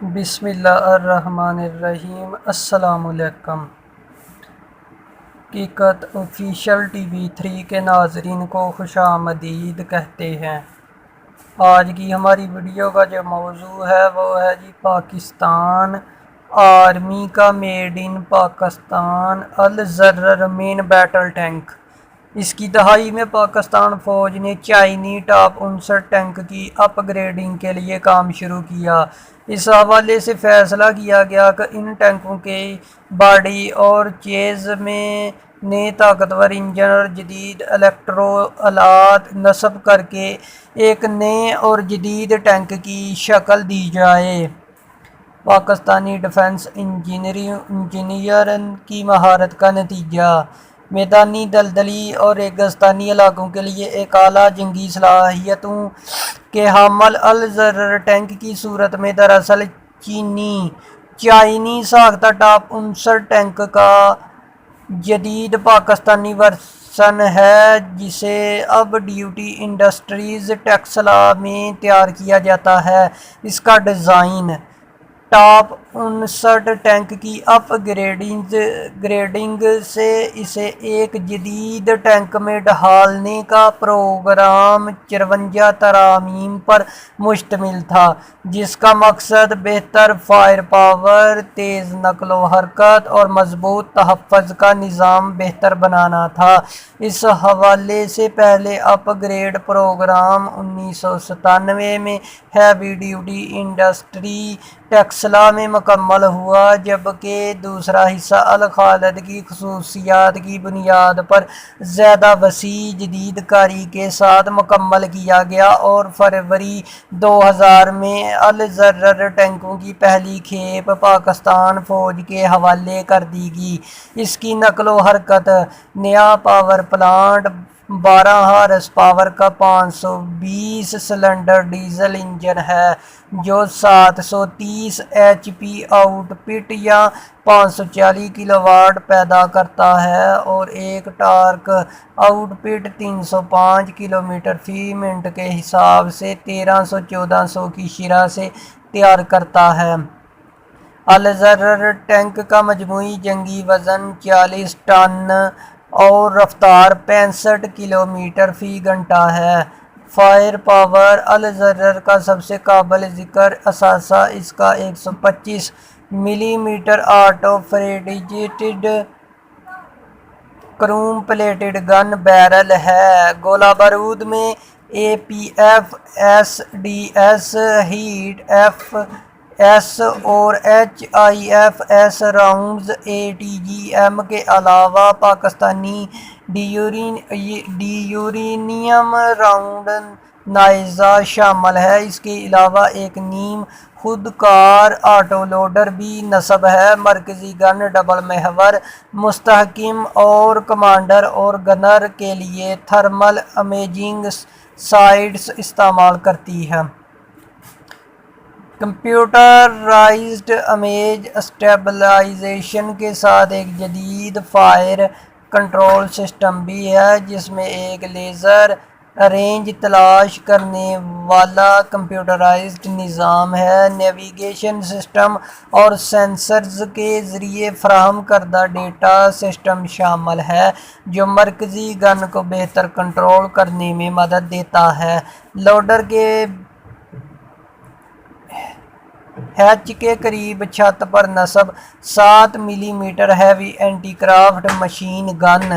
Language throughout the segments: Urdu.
بسم اللہ الرحمن الرحیم۔ السلام علیکم۔ حقیقت آفیشل ٹی وی 3 کے ناظرین کو خوش آمدید کہتے ہیں۔ آج کی ہماری ویڈیو کا جو موضوع ہے وہ ہے پاکستان آرمی کا made in Pakistan Al Zarrar main battle tank. اس کی دہائی میں پاکستان فوج نے چینی ٹاپ 59 ٹینک کی اپ گریڈنگ کے لیے کام شروع کیا۔ اس حوالے سے فیصلہ کیا گیا کہ ان ٹینکوں کے باڈی اور چیز میں نئے طاقتور انجن اور جدید الیکٹرو آلات نصب کر کے ایک نئے اور جدید ٹینک کی شکل دی جائے۔ پاکستانی ڈیفنس انجینئروں کی مہارت کا نتیجہ میدانی دلدلی اور ریگستانی علاقوں کے لیے ایک اعلیٰ جنگی صلاحیتوں کے حامل الزرر ٹینک کی صورت میں دراصل چینی ساختہ ٹاپ 59 ٹینک کا جدید پاکستانی ورژن ہے جسے اب ڈیوٹی انڈسٹریز ٹیکسلا میں تیار کیا جاتا ہے۔ اس کا ڈیزائن ٹاپ 59 ٹینک کی اپ گریڈنگ سے اسے ایک جدید ٹینک میں ڈھالنے کا پروگرام 54 ترامیم پر مشتمل تھا، جس کا مقصد بہتر فائر پاور، تیز نقل و حرکت اور مضبوط تحفظ کا نظام بہتر بنانا تھا۔ اس حوالے سے پہلے اپ گریڈ پروگرام 1997 میں ہیوی ڈیوٹی انڈسٹری ٹیکسلا میں مکمل ہوا، جبکہ دوسرا حصہ الخالد کی خصوصیات کی بنیاد پر زیادہ وسیع جدید کاری کے ساتھ مکمل کیا گیا اور فروری 2000 میں الزرر ٹینکوں کی پہلی کھیپ پاکستان فوج کے حوالے کر دی گئی۔ اس کی نقل و حرکت نیا پاور پلانٹ 12 ہارس پاور کا 520 سلنڈر ڈیزل انجن ہے جو 730 ایچ پی آؤٹ پٹ یا 540 کلو واٹ پیدا کرتا ہے اور ایک ٹارک آؤٹ پٹ 305 کلومیٹر فی منٹ کے حساب سے 1300-1400 کی شرح سے تیار کرتا ہے۔ الزرر ٹینک کا مجموعی جنگی وزن 40 ٹن اور رفتار 65 کلومیٹر فی گھنٹہ ہے۔ فائر پاور الزرر کا سب سے قابل ذکر اثاثہ اس کا 125 millimetre auto frettaged chrome plated gun barrel ہے۔ گولہ بارود میں A P F S D S, heat F S اور H I F S rounds A T G M کے علاوہ Pakistani D uranium round Naiza شامل ہے۔ اس کے علاوہ ایک نیم خودکار آٹو لوڈر بھی نصب ہے۔ مرکزی گن ڈبل محور مستحکم اور کمانڈر اور گنر کے لیے تھرمل امیجنگ سائٹس استعمال کرتی ہے۔ کمپیوٹرائزڈ امیج اسٹیبلائزیشن کے ساتھ ایک جدید فائر کنٹرول سسٹم بھی ہے، جس میں ایک لیزر رینج تلاش کرنے والا کمپیوٹرائزڈ نظام ہے۔ نیویگیشن سسٹم اور سینسرز کے ذریعے فراہم کردہ ڈیٹا سسٹم شامل ہے جو مرکزی گن کو بہتر کنٹرول کرنے میں مدد دیتا ہے۔ لوڈر کے ہیچ کے قریب چھت پر نصب 7 millimetre heavy anti aircraft machine gun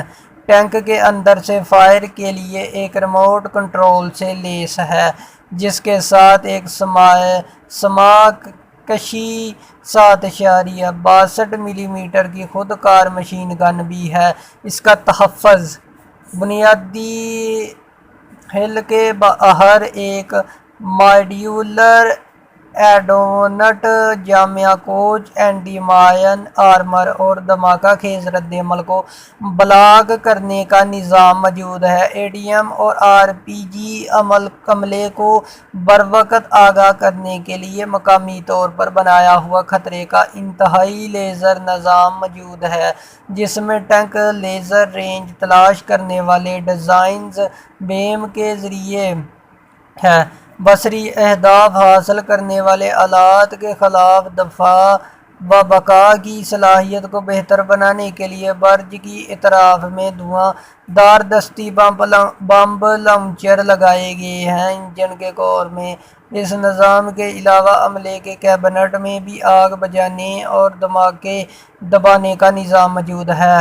tank کے اندر سے فائر کے لیے ایک ریموٹ کنٹرول سے لیس ہے، جس کے ساتھ ایک سماک کشی 7.62 ملی میٹر کی خودکار مشین گن بھی ہے۔ اس کا تحفظ بنیادی ہل کے باہر ایک ماڈیولر ایڈونٹ جامع کوچ، اینٹی مائن آرمر اور دھماکہ خیز رد عمل کو بلاک کرنے کا نظام موجود ہے۔ اے ڈی ایم اور آر پی جی عملے کو بروقت آگاہ کرنے کے لیے مقامی طور پر بنایا ہوا خطرے کا انتہائی لیزر نظام موجود ہے، جس میں ٹینک لیزر رینج تلاش کرنے والے ڈیزائنز بیم کے ذریعے ہے۔ بصری اہداف حاصل کرنے والے آلات کے خلاف دفاع و بقا کی صلاحیت کو بہتر بنانے کے لیے برج کی اطراف میں دھواں دار دستی بم لانچر لگائے گئے ہیں۔ انجن کے کور میں اس نظام کے علاوہ عملے کے کیبنٹ میں بھی آگ بجھانے اور دھماکے دبانے کا نظام موجود ہے۔